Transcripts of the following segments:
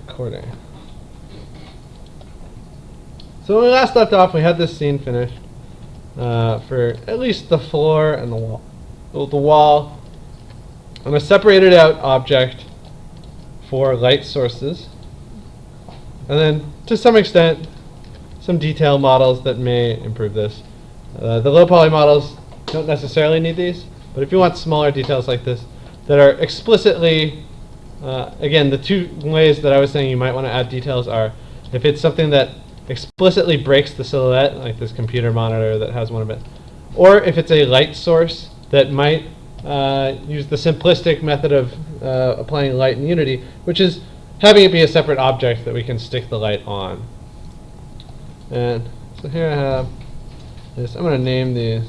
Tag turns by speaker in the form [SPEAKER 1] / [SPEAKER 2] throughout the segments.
[SPEAKER 1] recording. So when we last left off, we had this scene finished for at least the floor and the wall. The wall on a separated out object for light sources, and then to some extent some detail models that may improve this. The low poly models don't necessarily need these, but if you want smaller details like this that are explicitly, again, the two ways that I was saying you might want to add details are if it's something that explicitly breaks the silhouette, like this computer monitor that has one of it, or if it's a light source that might use the simplistic method of applying light in Unity, which is having it be a separate object that we can stick the light on. And so here I have this. I'm going to name these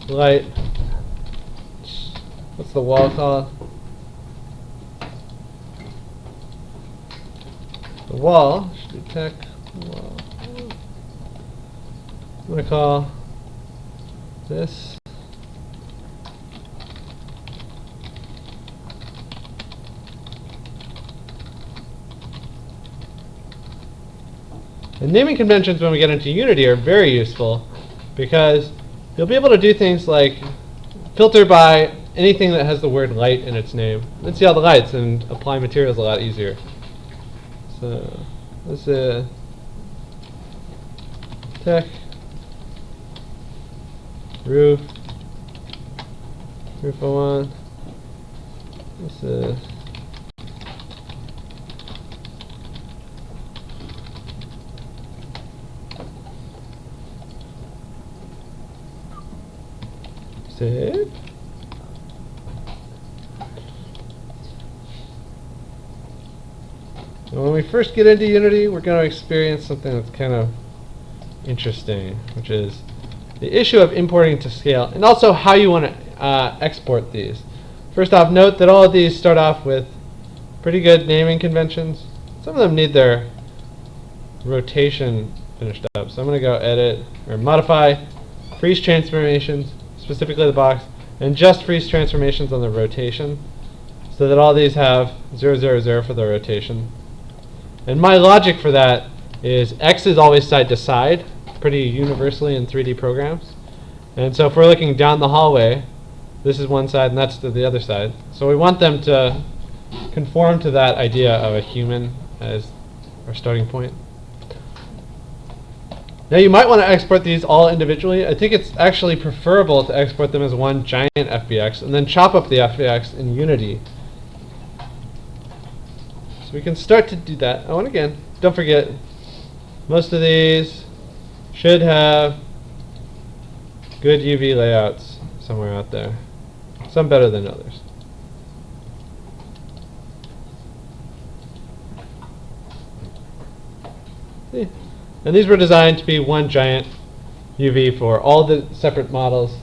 [SPEAKER 1] light. What's the wall called? The wall should be tech wall. I'm going to call this and naming conventions when we get into Unity are very useful because you'll be able to do things like filter by anything that has the word light in its name and see all the lights and apply materials a lot easier. So this is tech, roof 01. This is save. And when we first get into Unity, we're going to experience something that's kind of interesting, which is the issue of importing to scale, and also how you want to export these. First off, note that all of these start off with pretty good naming conventions. Some of them need their rotation finished up. So I'm going to go edit or modify freeze transformations, specifically the box, and just freeze transformations on the rotation, so that all these have 0, 0, 0 for the rotation. And my logic for that is X is always side to side, pretty universally in 3D programs. And so if we're looking down the hallway, this is one side and that's to the other side. So we want them to conform to that idea of a human as our starting point. Now you might want to export these all individually. I think it's actually preferable to export them as one giant FBX and then chop up the FBX in Unity. So we can start to do that. Oh, and again, don't forget, most of these should have good UV layouts somewhere out there. Some better than others. See? And these were designed to be one giant UV for all the separate models.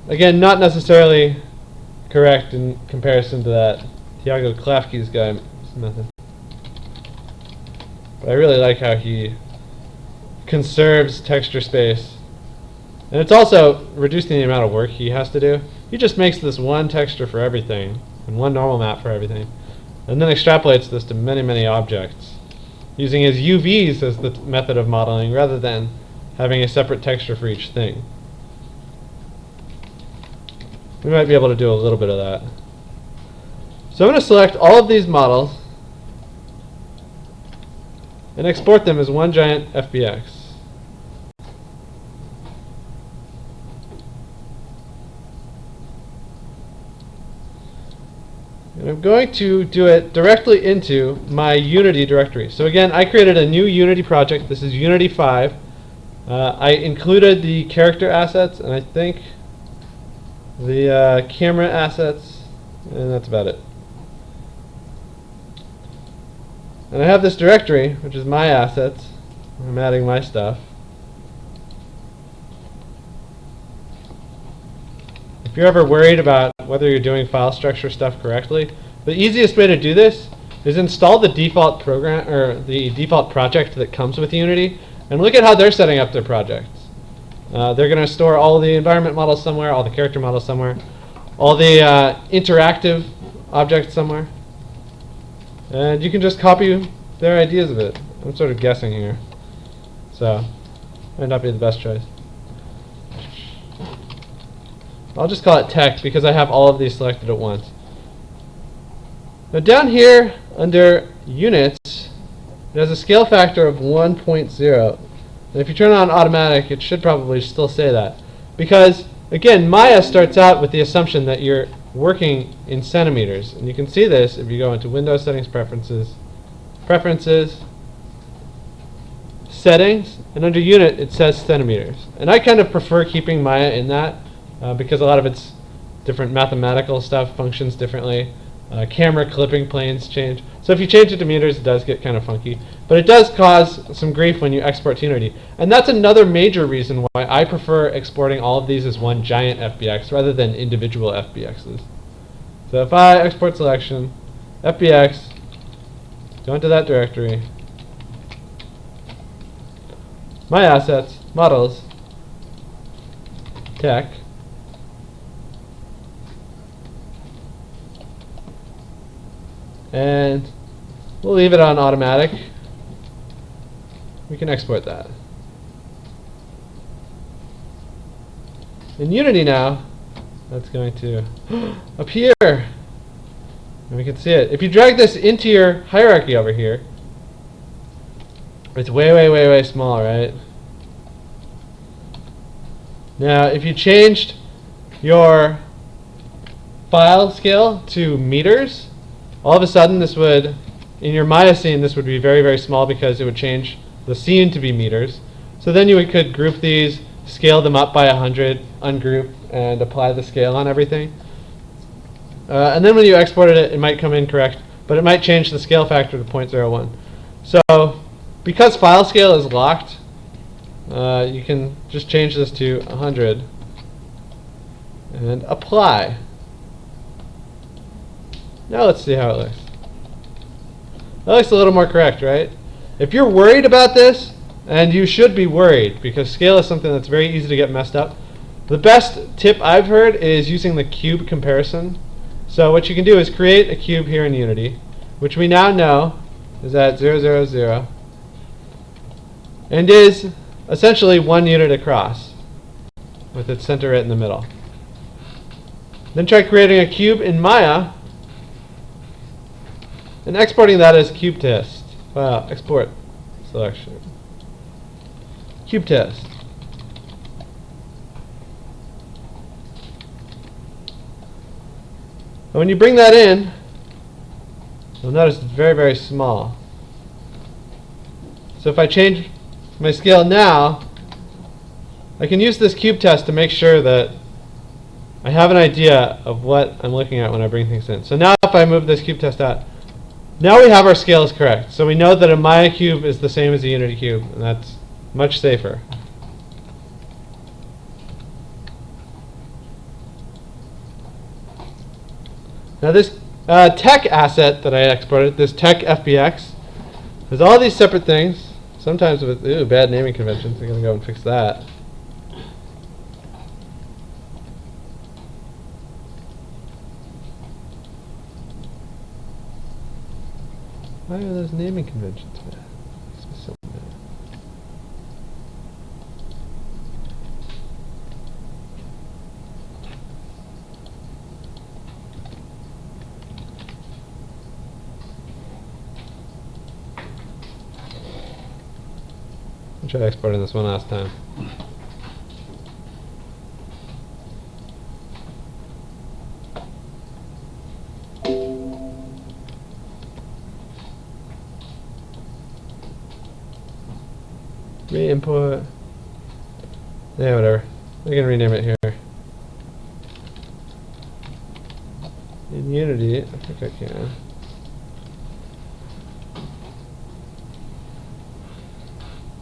[SPEAKER 1] Again, not necessarily correct in comparison to that Thiago Klafke's guy's method. But I really like how he conserves texture space. And it's also reducing the amount of work he has to do. He just makes this one texture for everything, and one normal map for everything, and then extrapolates this to many, many objects, using his UVs as the method of modeling rather than having a separate texture for each thing. We might be able to do a little bit of that. So I'm going to select all of these models and export them as one giant FBX. And I'm going to do it directly into my Unity directory. So again, I created a new Unity project. This is Unity 5. I included the character assets, and I think the camera assets, and that's about it. And I have this directory, which is my assets. I'm adding my stuff. If you're ever worried about whether you're doing file structure stuff correctly, the easiest way to do this is install the default program or the default project that comes with Unity, and look at how they're setting up their projects. They're going to store all the environment models somewhere, all the character models somewhere, all the interactive objects somewhere. And you can just copy their ideas of it. I'm sort of guessing here, so might not be the best choice. I'll just call it tech because I have all of these selected at once. Now down here under units, it has a scale factor of 1.0. And if you turn on automatic, it should probably still say that. Because, again, Maya starts out with the assumption that you're working in centimeters. And you can see this if you go into Windows Settings, Preferences, Settings, and under Unit it says centimeters. And I kind of prefer keeping Maya in that because a lot of its different mathematical stuff functions differently. Camera clipping planes change. So if you change it to meters, it does get kind of funky. But it does cause some grief when you export to Unity. And that's another major reason why I prefer exporting all of these as one giant FBX rather than individual FBXs. So if I export selection, FBX, go into that directory, my assets, models, tech, and we'll leave it on automatic. We can export that. In Unity now, that's going to appear. And we can see it. If you drag this into your hierarchy over here, it's way, way, way, way small, right? Now, if you changed your file scale to meters, all of a sudden this would, in your Maya scene, this would be very, very small because it would change the scene to be meters. So then you could group these, scale them up by 100, ungroup, and apply the scale on everything. And then when you exported it, it might come in correct, but it might change the scale factor to 0.01. So because file scale is locked, you can just change this to 100 and apply. Now let's see how it looks. That looks a little more correct, right? If you're worried about this, and you should be worried because scale is something that's very easy to get messed up, the best tip I've heard is using the cube comparison. So what you can do is create a cube here in Unity, which we now know is at 0, 0, 0, and is essentially 1 unit across with its center right in the middle. Then try creating a cube in Maya and exporting that as cube test. File, export, selection. Cube test. And when you bring that in, you'll notice it's very, very small. So if I change my scale now, I can use this cube test to make sure that I have an idea of what I'm looking at when I bring things in. So now if I move this cube test out, now we have our scales correct. So we know that a Maya cube is the same as a Unity cube, and that's much safer. Now this tech asset that I exported, this tech FBX, has all these separate things, sometimes with bad naming conventions. I'm going to go and fix that. Why are those naming conventions bad? Makes me so mad. I'll try exporting this one last time. Re-import. Yeah, whatever. We can rename it here. In Unity, I think I can.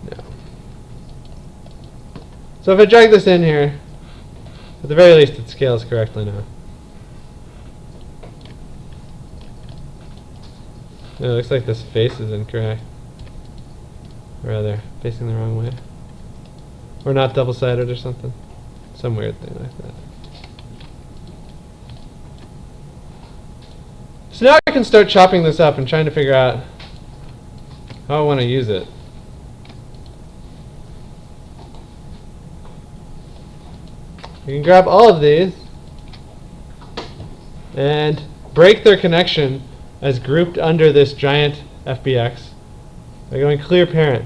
[SPEAKER 1] No. So if I drag this in here, at the very least it scales correctly now. It looks like this face is incorrect. Or rather, facing the wrong way. Or not double-sided or something. Some weird thing like that. So now can start chopping this up and trying to figure out how I want to use it. You can grab all of these and break their connection as grouped under this giant FBX by going clear parent.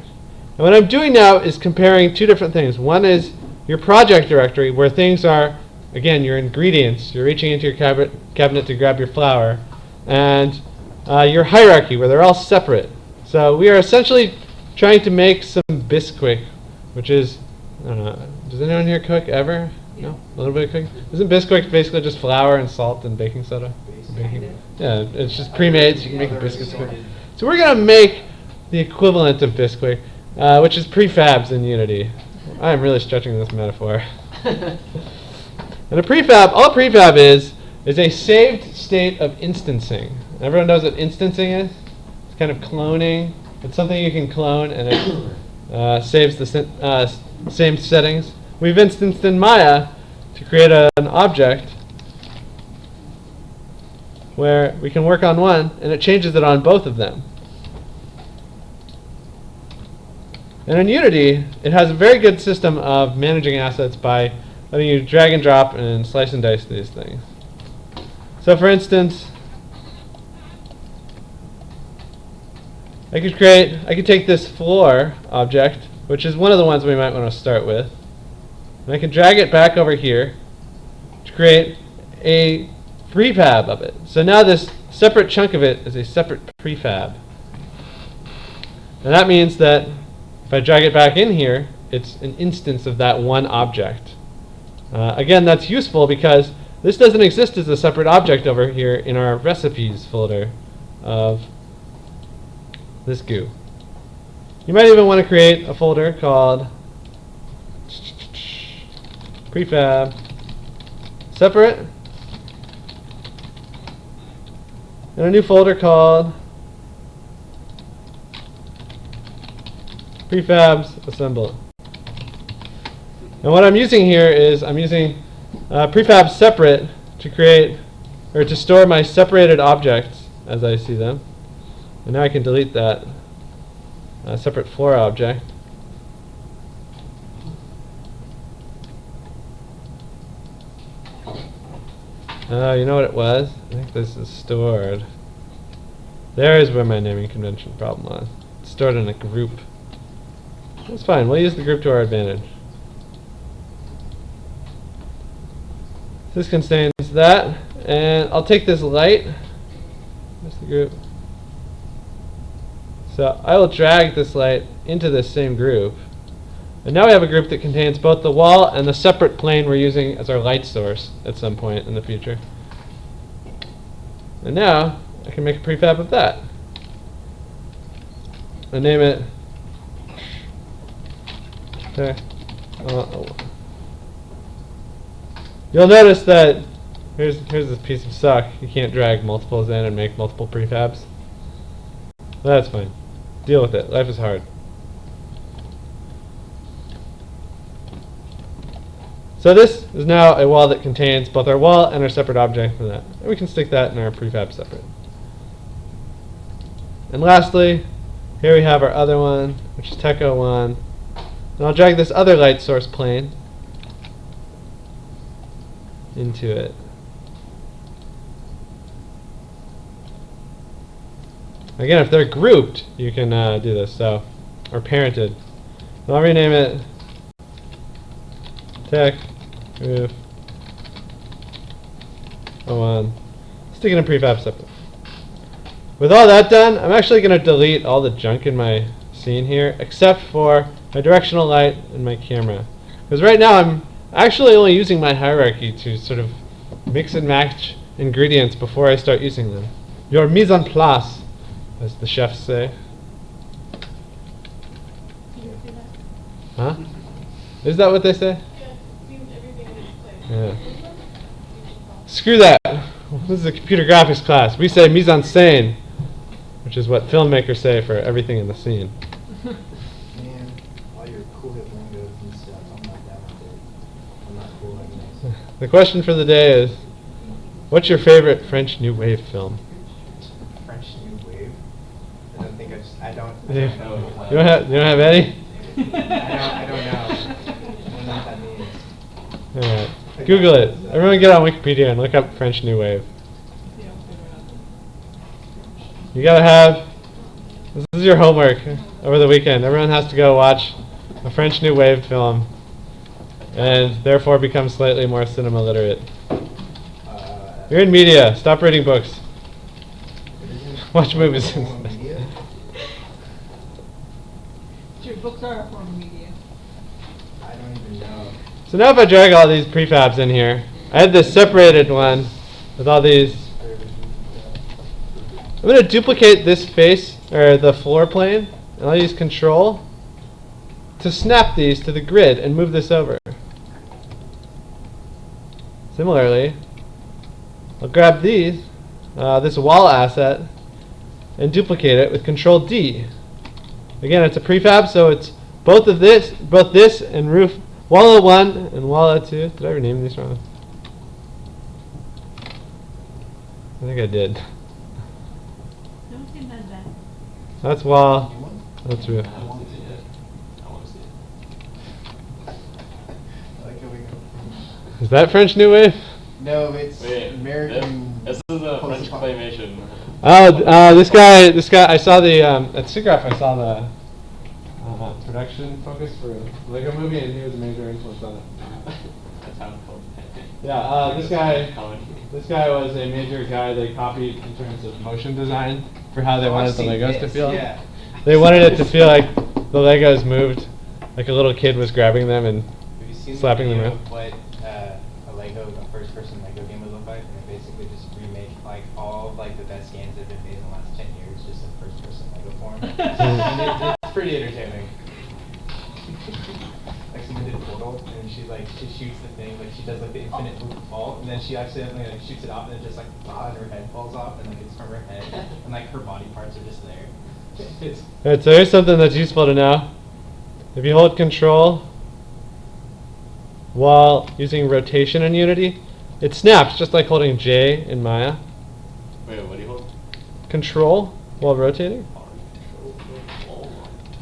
[SPEAKER 1] And what I'm doing now is comparing two different things. One is your project directory, where things are, again, your ingredients. You're reaching into your cabinet to grab your flour. And your hierarchy, where they're all separate. So we are essentially trying to make some Bisquick, which is, I don't know, does anyone here cook ever? No? A little bit of cooking? Isn't Bisquick basically just flour and salt and baking soda? Baking? Yeah, it's just pre-made, so you can make the biscuits quick. So we're going to make the equivalent of Bisquick, which is prefabs in Unity. I am really stretching this metaphor. And a prefab, all a prefab is a saved state of instancing. Everyone knows what instancing is? It's kind of cloning. It's something you can clone, and it saves the same settings. We've instanced in Maya to create an object where we can work on one, and it changes it on both of them. And in Unity, it has a very good system of managing assets by letting you drag and drop and slice and dice these things. So for instance, I could take this floor object, which is one of the ones we might want to start with, and I can drag it back over here to create a prefab of it. So now this separate chunk of it is a separate prefab. And that means that if I drag it back in here, it's an instance of that one object. Again, that's useful because this doesn't exist as a separate object over here in our recipes folder of this goo. You might even want to create a folder called prefab separate, and a new folder called prefabs assemble. And what I'm using here is I'm using prefab separate to create or to store my separated objects as I see them. And now I can delete that separate floor object. You know what it was? I think this is stored. There is where my naming convention problem was. It's stored in a group. That's fine. We'll use the group to our advantage. This contains that, and I'll take this light. Where's the group? So I will drag this light into this same group. And now we have a group that contains both the wall and the separate plane we're using as our light source at some point in the future. And now I can make a prefab of that. And name it. Okay. You'll notice that here's this piece of suck. You can't drag multiples in and make multiple prefabs. That's fine. Deal with it. Life is hard. So this is now a wall that contains both our wall and our separate object for that. And we can stick that in our prefab separate. And lastly, here we have our other one, which is Techo 1. And I'll drag this other light source plane into it. Again, if they're grouped, you can do this. So, or parented. And I'll rename it Tech Group 01. Stick it in prefab separate. With all that done, I'm actually going to delete all the junk in my scene here, except for my directional light and my camera. Because right now I'm actually only using my hierarchy to sort of mix and match ingredients before I start using them. Your mise en place, as the chefs say. Huh? Is that what they say? Yeah. Screw that. This is a computer graphics class. We say mise en scène, which is what filmmakers say for everything in the scene.
[SPEAKER 2] Man, all your cool hip lingos and stuff, I'm not that one, dude. I'm not cool like this.
[SPEAKER 1] The question for the day is, what's your favorite French New Wave film?
[SPEAKER 2] honest. I don't
[SPEAKER 1] Yeah.
[SPEAKER 2] know.
[SPEAKER 1] You don't have any?
[SPEAKER 2] I don't know. I don't know what that means.
[SPEAKER 1] Alright. Google it. Everyone get on Wikipedia and look up French New Wave. You gotta have, this is your homework over the weekend. Everyone has to go watch a French New Wave film and therefore become slightly more cinema literate. You're in media. Stop reading books. Watch movies instead.
[SPEAKER 3] Your books are a form of media.
[SPEAKER 2] I don't even know.
[SPEAKER 1] So now if I drag all these prefabs in here, I had this separated one with all these. I'm going to duplicate this face, or the floor plane, and I'll use Control to snap these to the grid and move this over. Similarly, I'll grab these, this wall asset, and duplicate it with Control D. Again, it's a prefab, so it's both this and roof, wall 1 and wall 2. Did I rename these wrong? I think I did.
[SPEAKER 3] Don't say that.
[SPEAKER 1] That's wall. That's roof.
[SPEAKER 2] I like how we go.
[SPEAKER 1] Is that French New Wave?
[SPEAKER 2] No, it's
[SPEAKER 4] Wait,
[SPEAKER 2] American.
[SPEAKER 4] this is a French claymation.
[SPEAKER 1] Oh, this guy. I saw the at SIGGRAPH. I saw the production focus for Lego Movie, and he was a major influence on it.
[SPEAKER 4] That's how it's called.
[SPEAKER 1] Yeah, this guy.
[SPEAKER 4] Comedy.
[SPEAKER 1] This guy was a major guy they copied in terms of motion design for how they
[SPEAKER 2] Oh,
[SPEAKER 1] wanted
[SPEAKER 2] I've
[SPEAKER 1] the
[SPEAKER 2] seen
[SPEAKER 1] Legos to
[SPEAKER 2] this,
[SPEAKER 1] feel.
[SPEAKER 2] yeah.
[SPEAKER 1] They wanted it to feel like the Legos moved, like a little kid was grabbing them and
[SPEAKER 2] Have you seen
[SPEAKER 1] slapping
[SPEAKER 2] the
[SPEAKER 1] them
[SPEAKER 2] video
[SPEAKER 1] around.
[SPEAKER 2] of what a first-person Lego game would look like? And they basically just remake like all of, like the best games that have been made in the last 10 years, just in first-person Lego form. And it's pretty entertaining. Like someone did Portal, and she shoots the thing, like she does like the infinite loop fall, and then she accidentally like shoots it off, and it just like and her head falls off, and like it's from her head, and like her body parts are just there. It's
[SPEAKER 1] Alright, so here's something that's useful to know. If you hold Control while using rotation in Unity, it snaps just like holding J in Maya.
[SPEAKER 4] Wait, what do you hold?
[SPEAKER 1] Control while rotating.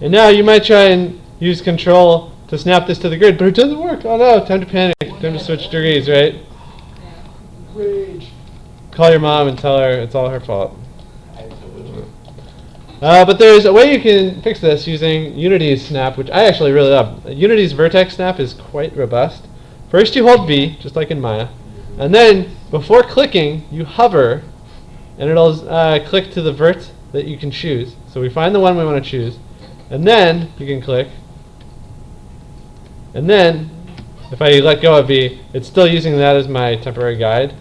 [SPEAKER 1] And now you might try and use Control to snap this to the grid, but it doesn't work. Oh no, time to panic. Time to switch degrees, right?
[SPEAKER 2] rage.
[SPEAKER 1] Call your mom and tell her it's all her fault. But there's a way you can fix this using Unity's snap, which I actually really love. Unity's Vertex snap is quite robust. First you hold V, just like in Maya, and then before clicking, you hover, and it'll click to the vert that you can choose. So we find the one we want to choose, and then you can click, and then if I let go of V, it's still using that as my temporary guide.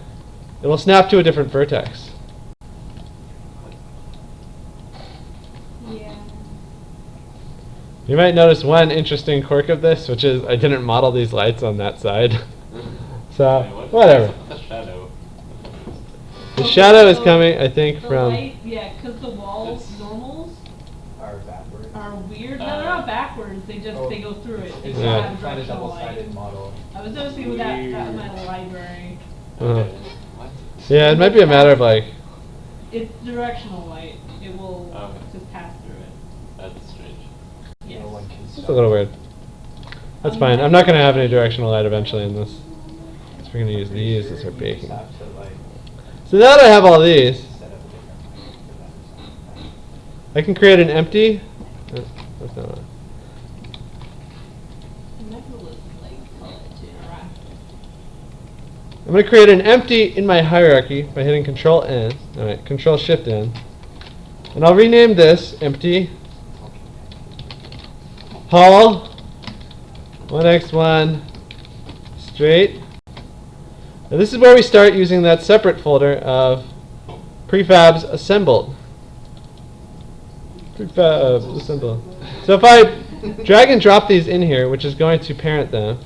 [SPEAKER 1] It will snap to a different vertex.
[SPEAKER 3] Yeah.
[SPEAKER 1] You might notice one interesting quirk of this, which is I didn't model these lights on that side. So,
[SPEAKER 4] Wait,
[SPEAKER 1] whatever.
[SPEAKER 4] What's the shadow?
[SPEAKER 1] The shadow is coming, I think,
[SPEAKER 3] The
[SPEAKER 1] from...
[SPEAKER 3] light, yeah, because the walls
[SPEAKER 4] It's-
[SPEAKER 3] normals
[SPEAKER 2] Are backwards.
[SPEAKER 3] are weird. No, they're not backwards. They just they go through it. They
[SPEAKER 2] It's
[SPEAKER 3] just
[SPEAKER 1] Yeah.
[SPEAKER 3] have
[SPEAKER 2] not a
[SPEAKER 3] directional light.
[SPEAKER 2] double-sided model.
[SPEAKER 3] I was noticing with that in my library.
[SPEAKER 1] Uh,
[SPEAKER 4] What?
[SPEAKER 1] yeah, it might be a matter of like...
[SPEAKER 3] It's directional light. It will
[SPEAKER 4] Okay.
[SPEAKER 3] just pass through it.
[SPEAKER 4] That's strange.
[SPEAKER 3] Yes.
[SPEAKER 2] No one can
[SPEAKER 1] It's
[SPEAKER 2] stop.
[SPEAKER 1] a little weird. That's fine. I'm not going to have any directional light eventually in this. So we're going to use these as our
[SPEAKER 2] You just
[SPEAKER 1] baking.
[SPEAKER 2] have to, like,
[SPEAKER 1] So now that I have all these,
[SPEAKER 2] set up a different light for that or something.
[SPEAKER 1] I can create an empty... that's not what...
[SPEAKER 3] And that will like call it to interact.
[SPEAKER 1] I'm going to create an empty in my hierarchy by hitting Control N. Alright, Control Shift N. And I'll rename this empty Hall 1x1 straight. Now this is where we start using that separate folder of prefabs assembled. Prefabs assembled. So if I drag and drop these in here, which is going to parent them,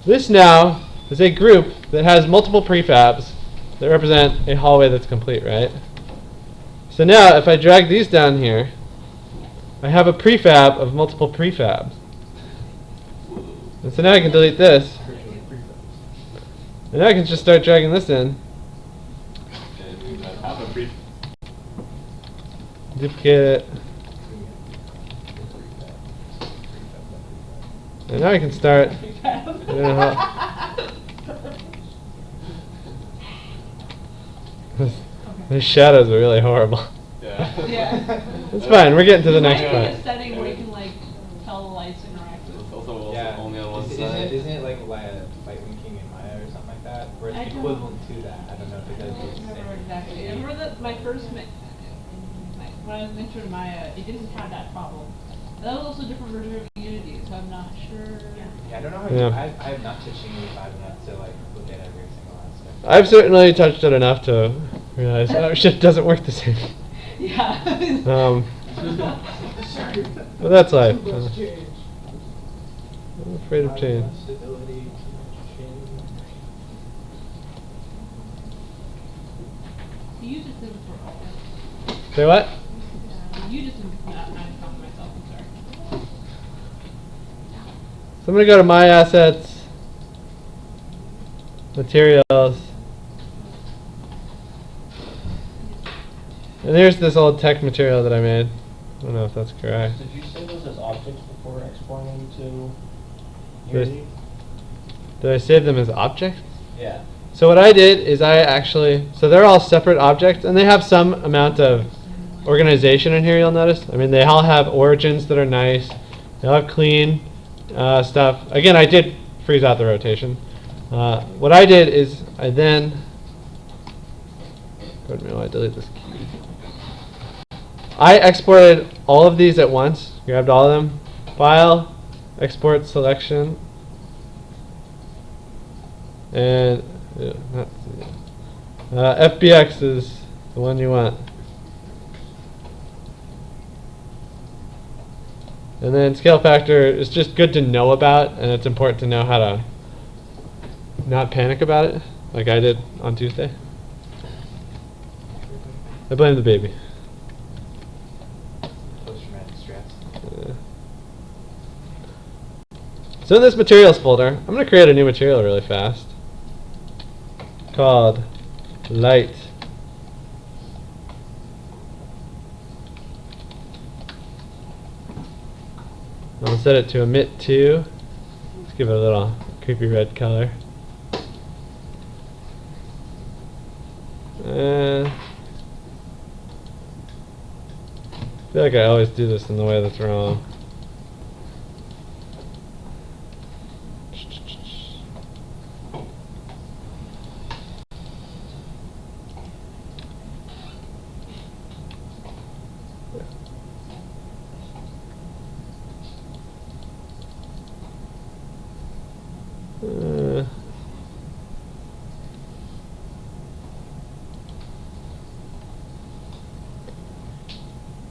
[SPEAKER 1] this now is a group that has multiple prefabs that represent a hallway that's complete, right? So now if I drag these down here, I have a prefab of multiple prefabs. And so now I can delete this. And now I can just start dragging this in.
[SPEAKER 4] And I have a brief.
[SPEAKER 1] Duplicate it. And now I can start.
[SPEAKER 3] Prefab.
[SPEAKER 1] I don't know how. These shadows are really horrible.
[SPEAKER 4] Yeah.
[SPEAKER 3] Yeah.
[SPEAKER 1] It's fine. We're getting to the
[SPEAKER 3] There
[SPEAKER 1] next
[SPEAKER 3] might be a
[SPEAKER 1] part.
[SPEAKER 3] setting where you can like tell the lights interact with.
[SPEAKER 4] It's also
[SPEAKER 2] Yeah.
[SPEAKER 4] only on one
[SPEAKER 2] Isn't
[SPEAKER 4] side.
[SPEAKER 2] it like light linking in Maya or something like that? Where
[SPEAKER 3] I
[SPEAKER 2] it's
[SPEAKER 3] don't-
[SPEAKER 2] equivalent to that. I don't know if it
[SPEAKER 3] I
[SPEAKER 2] does
[SPEAKER 3] don't
[SPEAKER 2] the
[SPEAKER 3] remember
[SPEAKER 2] same.
[SPEAKER 3] exactly. I remember that my first when I was mentored in Maya, it didn't have that problem. That was also a different version of Unity, so I'm not sure.
[SPEAKER 2] Yeah, I don't know how
[SPEAKER 1] Yeah.
[SPEAKER 2] I have not touched Unity 5 enough to like look at every single aspect.
[SPEAKER 1] I've certainly touched it enough to realize, oh shit, doesn't work the same.
[SPEAKER 3] Yeah.
[SPEAKER 1] But that's life.
[SPEAKER 2] Too much change.
[SPEAKER 1] I'm afraid of change.
[SPEAKER 2] Stability, too much change.
[SPEAKER 3] You just did it for all.
[SPEAKER 1] Say what?
[SPEAKER 3] You just did not talking myself, I'm sorry.
[SPEAKER 1] So I'm going to go to My Assets, Materials, and here's this old tech material that I made. I don't know if that's correct.
[SPEAKER 5] Did you save those as objects before exporting them to
[SPEAKER 1] Did-
[SPEAKER 5] Unity?
[SPEAKER 1] Did I save them as objects?
[SPEAKER 5] Yeah.
[SPEAKER 1] So what I did is so they're all separate objects, and they have some amount of organization in here, you'll notice. I mean, they all have origins that are nice. They all have clean stuff. Again, I did freeze out the rotation. What I did is I then, pardon me while I delete this key. I exported all of these at once, grabbed all of them, File, Export Selection, and FBX is the one you want. And then scale factor is just good to know about, and it's important to know how to not panic about it, like I did on Tuesday. I blame the baby.
[SPEAKER 2] Post-traumatic stress.
[SPEAKER 1] So in this materials folder, I'm going to create a new material really fast called light. I'll set it to emit to. Let's give it a little creepy red color. I feel like I always do this in the way that's wrong.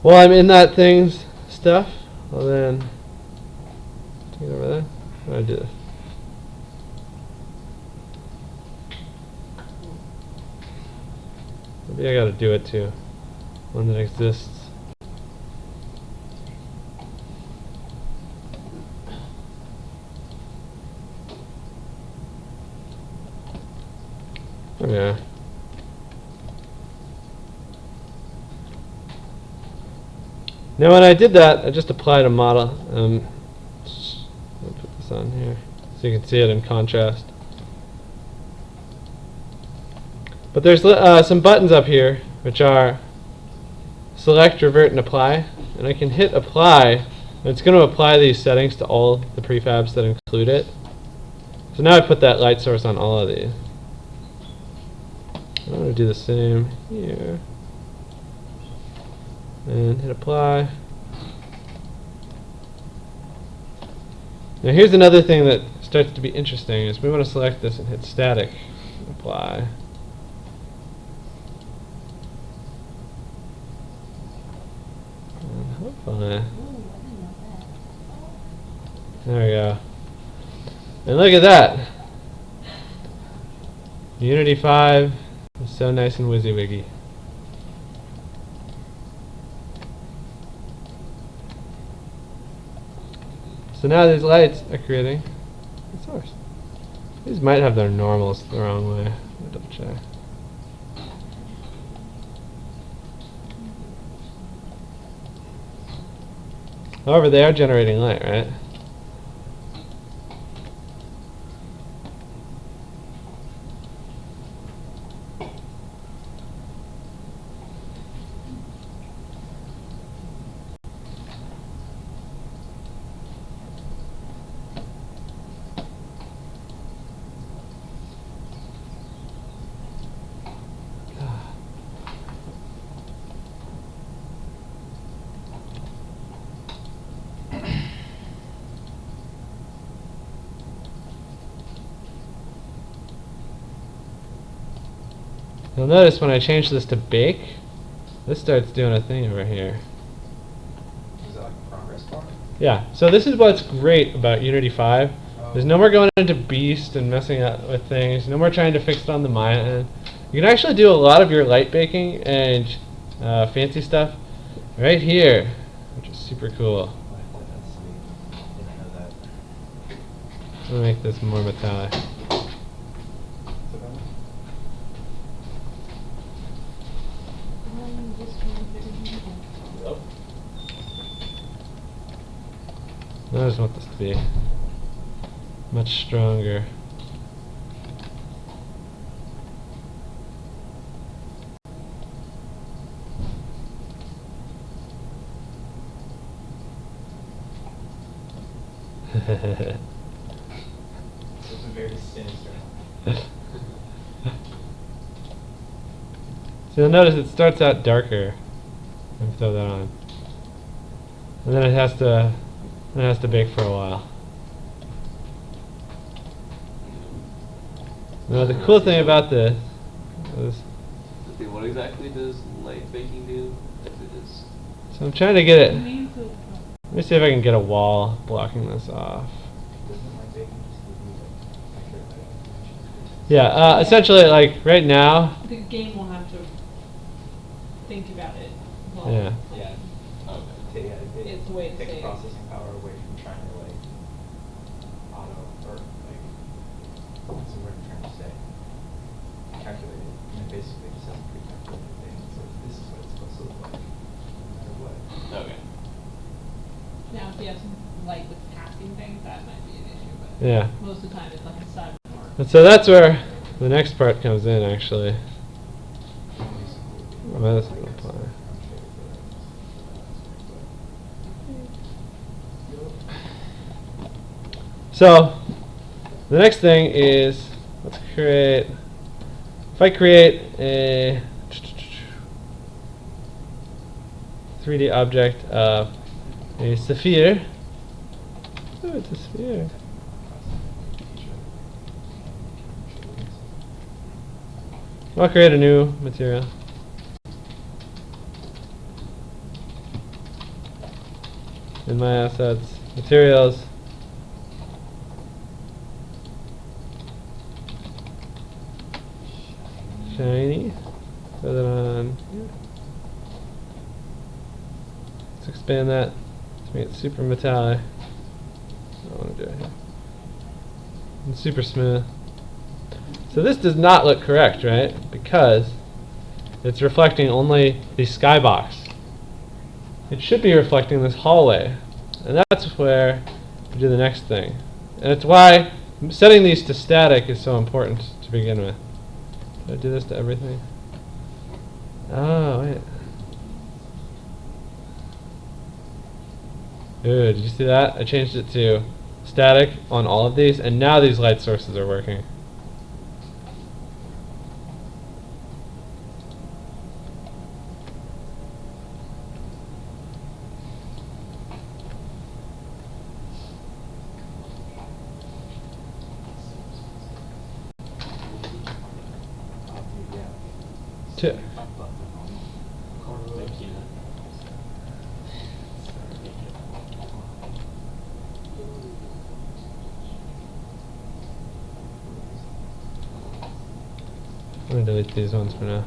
[SPEAKER 1] While I'm in that things stuff, I'll then take it over there. How do I do this? Maybe I gotta do it to one that exists. Okay. Now when I did that, I just applied a model. I'll put this on here so you can see it in contrast. But there's some buttons up here which are select, revert, and apply. And I can hit apply, and it's going to apply these settings to all the prefabs that include it. So now I put that light source on all of these. I'm going to do the same here. And hit apply. Now here's another thing that starts to be interesting is we want to select this and hit static. Apply. And hopefully. There we go. And look at that. Unity 5 is so nice and WYSIWYGgy. So now these lights are creating a source. These might have their normals the wrong way. Let me double check. However, they are generating light, right? You'll notice when I change this to bake, this starts doing a thing over here.
[SPEAKER 2] Is that like a progress bar?
[SPEAKER 1] Yeah, so this is what's great about Unity 5. There's no more going into Beast and messing up with things, no more trying to fix it on the Maya end. You can actually do a lot of your light baking and fancy stuff right here, which is super cool.
[SPEAKER 2] That's sweet. Didn't know that.
[SPEAKER 1] I'm gonna make this more metallic.
[SPEAKER 4] Oh.
[SPEAKER 1] I just want this to be much stronger.
[SPEAKER 2] This is very sinister.
[SPEAKER 1] So you'll notice it starts out darker. Let me throw that on. And then it has to bake for a while. Now the cool thing about this is,
[SPEAKER 4] Okay, what exactly does light baking do? If it is.
[SPEAKER 1] so I'm trying to get it.
[SPEAKER 3] It means that,
[SPEAKER 1] Let me see if I can get a wall blocking this off.
[SPEAKER 2] Doesn't like baking just give you like accurate light?
[SPEAKER 1] Yeah, essentially like right now,
[SPEAKER 3] the game will have to think about it. Well,
[SPEAKER 1] Yeah.
[SPEAKER 2] Yeah.
[SPEAKER 4] Okay.
[SPEAKER 2] Yeah,
[SPEAKER 3] It's a way to
[SPEAKER 2] takes
[SPEAKER 3] save.
[SPEAKER 2] processing power away from trying to like auto or like what's the word I'm trying to say? Calculate it. And it basically just has a pre-calculated thing. So this is what it's supposed to look like. No matter what.
[SPEAKER 4] Okay.
[SPEAKER 3] Now, if you have some light with casting things, that might be an issue, but
[SPEAKER 1] yeah.
[SPEAKER 3] most of the time it's like a side more.
[SPEAKER 1] And so that's where the next part comes in actually. Well, that's gonna apply. So the next thing is, let's create, if I create a 3D object of a sphere. Oh, it's a sphere. I'll create a new material. In my assets, materials. Shiny. Throw that on here. Let's expand that to make it super metallic. I want to do it here. And super smooth. So this does not look correct, right? Because it's reflecting only the skybox. It should be reflecting this hallway. And that's where we do the next thing. And it's why setting these to static is so important to begin with. Did I do this to everything? Oh, wait. Ooh, did you see that? I changed it to static on all of these, and now these light sources are working. Two. I'm gonna delete these ones for now.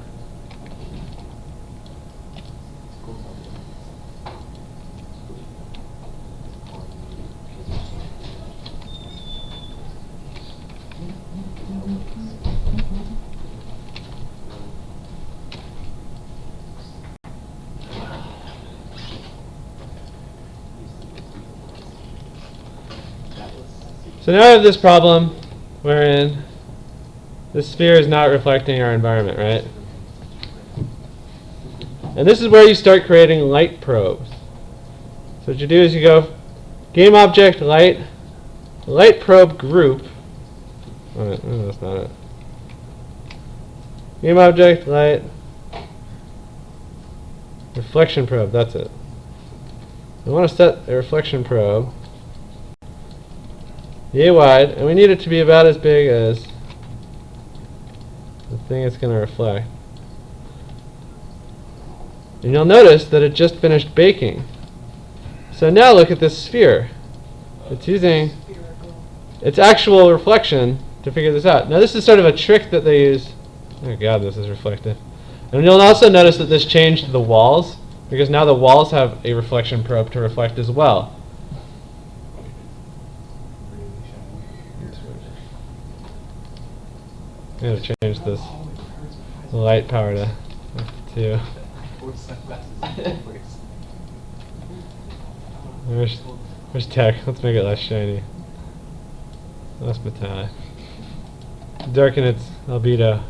[SPEAKER 1] So now I have this problem wherein the sphere is not reflecting our environment, right? And this is where you start creating light probes. So what you do is you go game object light probe group. Oh, no, that's not it. Game object light reflection probe. That's it. I want to set a reflection probe yay wide, and we need it to be about as big as the thing it's going to reflect. And you'll notice that it just finished baking. So now look at this sphere. It's using its actual reflection to figure this out. Now this is sort of a trick that they use. Oh god, this is reflective. And you'll also notice that this changed the walls, because now the walls have a reflection probe to reflect as well. I'm going to change this light power to 2. Where's tech? Let's make it less shiny. Less metallic. Darken its albedo.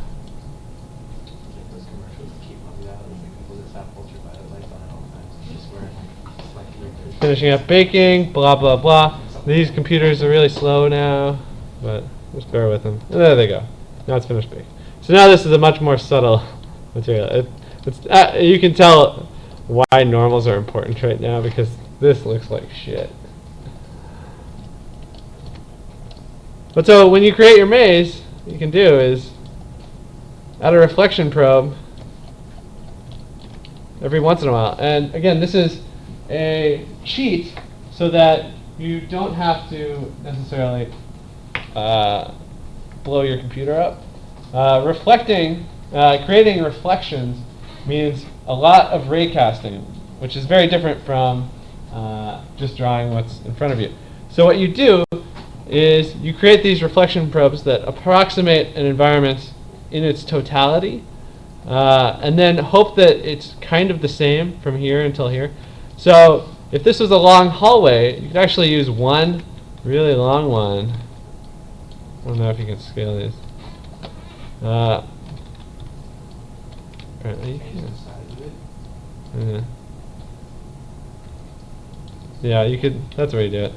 [SPEAKER 1] Finishing up baking, blah blah blah. These computers are really slow now, but just bear with them. And there they go. Now it's finished baking. So now this is a much more subtle material. You can tell why normals are important right now, because this looks like shit. But so when you create your maze, what you can do is add a reflection probe every once in a while. And again, this is a cheat so that you don't have to necessarily blow your computer up. Creating reflections means a lot of raycasting, which is very different from just drawing what's in front of you. So what you do is you create these reflection probes that approximate an environment in its totality, and then hope that it's kind of the same from here until here. So if this was a long hallway, you could actually use one really long one. I don't know if you can scale these. Apparently you can. Yeah, you could. That's the way you do it.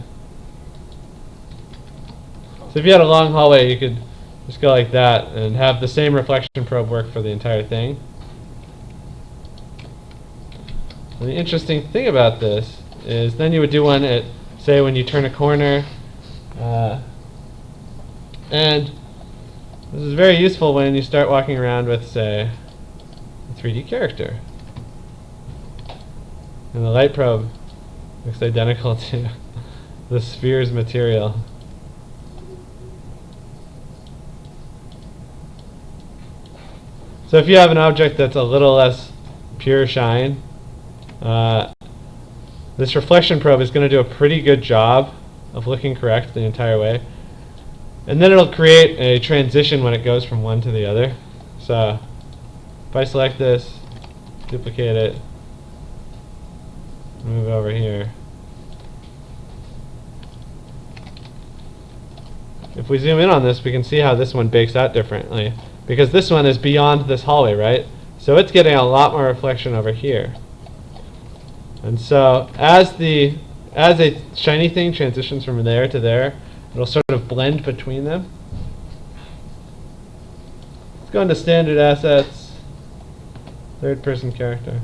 [SPEAKER 1] So if you had a long hallway, you could just go like that and have the same reflection probe work for the entire thing. And the interesting thing about this is then you would do one at, say, when you turn a corner. And this is very useful when you start walking around with, say, a 3D character. And the light probe looks identical to the sphere's material. So if you have an object that's a little less pure shine, this reflection probe is going to do a pretty good job of looking correct the entire way. And then it'll create a transition when it goes from one to the other. So if I select this, duplicate it, move over here. If we zoom in on this, we can see how this one bakes out differently, because this one is beyond this hallway, right? So it's getting a lot more reflection over here. And so as a shiny thing transitions from there to there, it'll sort of blend between them. Let's go into standard assets, third person character.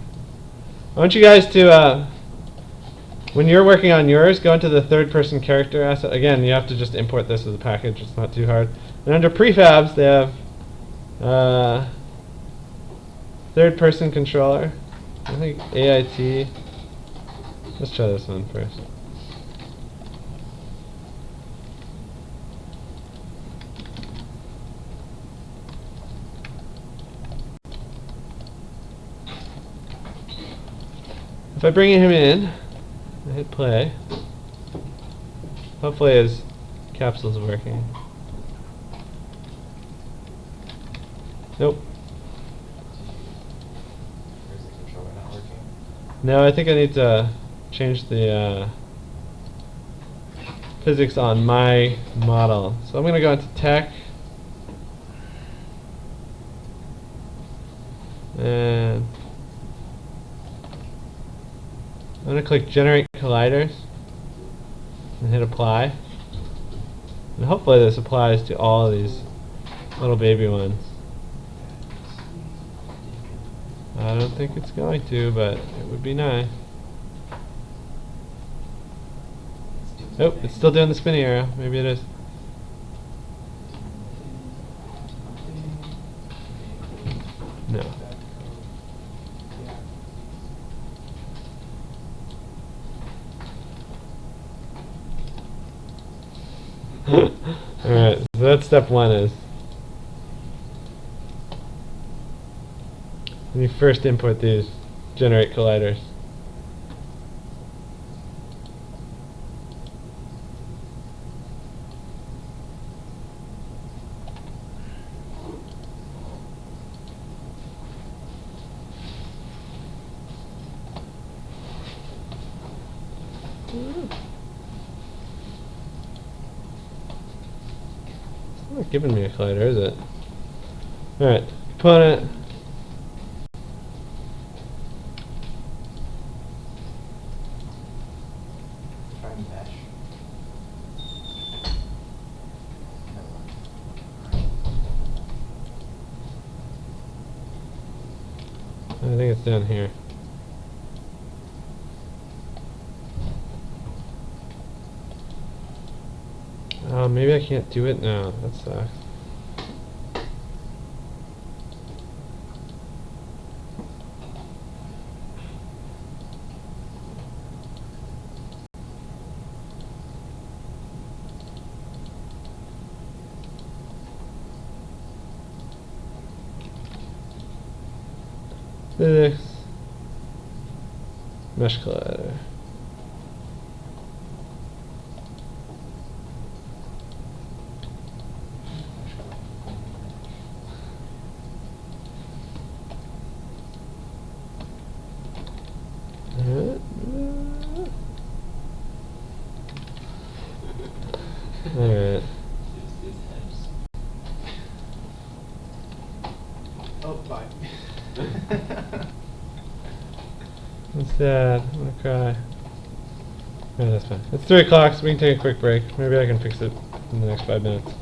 [SPEAKER 1] I want you guys to, when you're working on yours, go into the third person character asset. Again, you have to just import this as a package, it's not too hard. And under prefabs, they have third person controller. I think AIT. Let's try this one first. If I bring him in, I hit play. Hopefully his capsule's working. Nope.
[SPEAKER 2] Is the controller not working?
[SPEAKER 1] No, I think I need to change the physics on my model. So I'm going to go into tech. And I'm going to click generate colliders and hit apply. And hopefully this applies to all of these little baby ones. I don't think it's going to, but it would be nice. Nope, it's still doing the spinny arrow. Maybe it is. No. Alright, so that's step one is when you first import these, generate colliders. It's not giving me a collider, is it? Alright, component.
[SPEAKER 2] Try mesh.
[SPEAKER 1] I think it's down here. Maybe I can't do it now. That sucks. Physics. Mesh collider. Alright.
[SPEAKER 2] Oh, bye.
[SPEAKER 1] What's that? I'm gonna cry. Yeah, that's fine. It's 3 o'clock, so we can take a quick break. Maybe I can fix it in the next 5 minutes.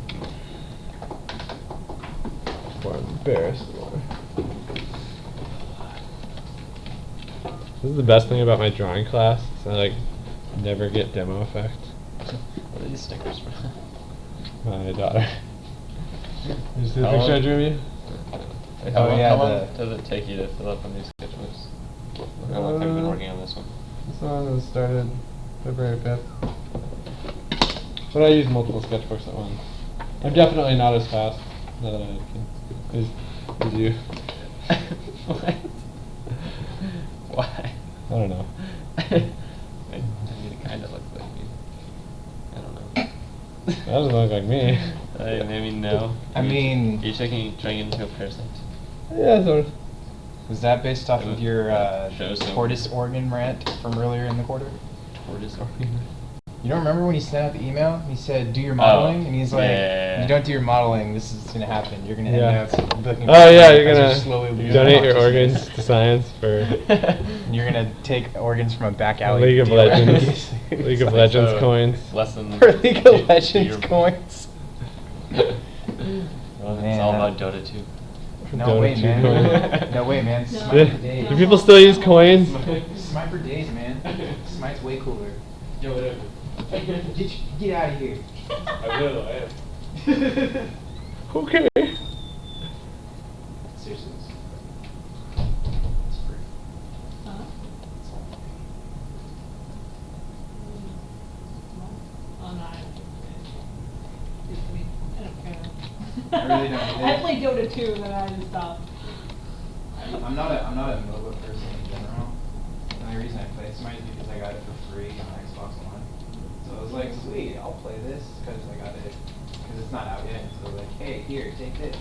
[SPEAKER 1] Before I'm embarrassed more. This is the best thing about my drawing class. So I like never get demo effect.
[SPEAKER 4] What are these stickers from?
[SPEAKER 1] My daughter. You see the
[SPEAKER 4] How
[SPEAKER 1] picture I
[SPEAKER 4] long-
[SPEAKER 1] drew of you?
[SPEAKER 4] Wait,
[SPEAKER 2] Oh, yeah,
[SPEAKER 4] how long
[SPEAKER 2] the-
[SPEAKER 4] does it take you to fill up on these sketchbooks? How long have you been working on this one?
[SPEAKER 1] This one was started February 5th. But I use multiple sketchbooks at once. I'm definitely not as fast now that I can as you.
[SPEAKER 4] What? Why?
[SPEAKER 1] I don't know.
[SPEAKER 4] I mean, it kind of looks like me. I don't know.
[SPEAKER 1] That doesn't look like me.
[SPEAKER 4] I mean, no.
[SPEAKER 2] I mean-
[SPEAKER 4] Are you turning into a parasite?
[SPEAKER 1] Yeah, sort of.
[SPEAKER 2] Was that based off of your
[SPEAKER 4] Show some-
[SPEAKER 2] tortoise organ rant from earlier in the quarter?
[SPEAKER 4] Tortoise organ?
[SPEAKER 2] You don't remember when he sent out the email? He said, "Do your modeling," and he's like,
[SPEAKER 4] yeah.
[SPEAKER 2] "You don't do your modeling, this is gonna happen. You're gonna
[SPEAKER 1] Yeah.
[SPEAKER 2] end up looking."
[SPEAKER 1] Oh yeah,
[SPEAKER 2] as
[SPEAKER 1] you're gonna
[SPEAKER 2] slowly lose
[SPEAKER 1] donate your
[SPEAKER 2] consciousness.
[SPEAKER 1] organs to science for
[SPEAKER 2] And you're gonna take organs from a back alley.
[SPEAKER 1] League of
[SPEAKER 2] dealer.
[SPEAKER 1] Legends. League of Legends
[SPEAKER 4] So,
[SPEAKER 1] coins.
[SPEAKER 4] Lesson.
[SPEAKER 2] For League
[SPEAKER 4] do-
[SPEAKER 2] of
[SPEAKER 4] do
[SPEAKER 2] Legends
[SPEAKER 4] your-
[SPEAKER 2] coins.
[SPEAKER 4] Well, it's
[SPEAKER 2] Man,
[SPEAKER 4] all
[SPEAKER 2] that-
[SPEAKER 4] about Dota 2.
[SPEAKER 2] No
[SPEAKER 1] Dota
[SPEAKER 2] way,
[SPEAKER 1] 2
[SPEAKER 2] man.
[SPEAKER 1] coins.
[SPEAKER 2] No way, man.
[SPEAKER 3] No.
[SPEAKER 2] Smite
[SPEAKER 1] Do,
[SPEAKER 2] for days.
[SPEAKER 1] do people still use coins?
[SPEAKER 2] Smite for days, man. Smite's way cooler.
[SPEAKER 4] Yeah, whatever.
[SPEAKER 2] Get out of here.
[SPEAKER 4] I will, I am.
[SPEAKER 1] Okay.
[SPEAKER 2] Seriously. It's free.
[SPEAKER 3] Huh?
[SPEAKER 2] It's all free.
[SPEAKER 3] Oh no, I mean, I don't care.
[SPEAKER 2] I really don't either.
[SPEAKER 3] I played Dota 2 and then I just stopped.
[SPEAKER 2] I'm not a MOBA person in general. The only reason I play Smite is because I got it for free on Xbox One. So I was like, sweet, I'll play this because I got it. Because it's not out yet. So like, hey, here, take this.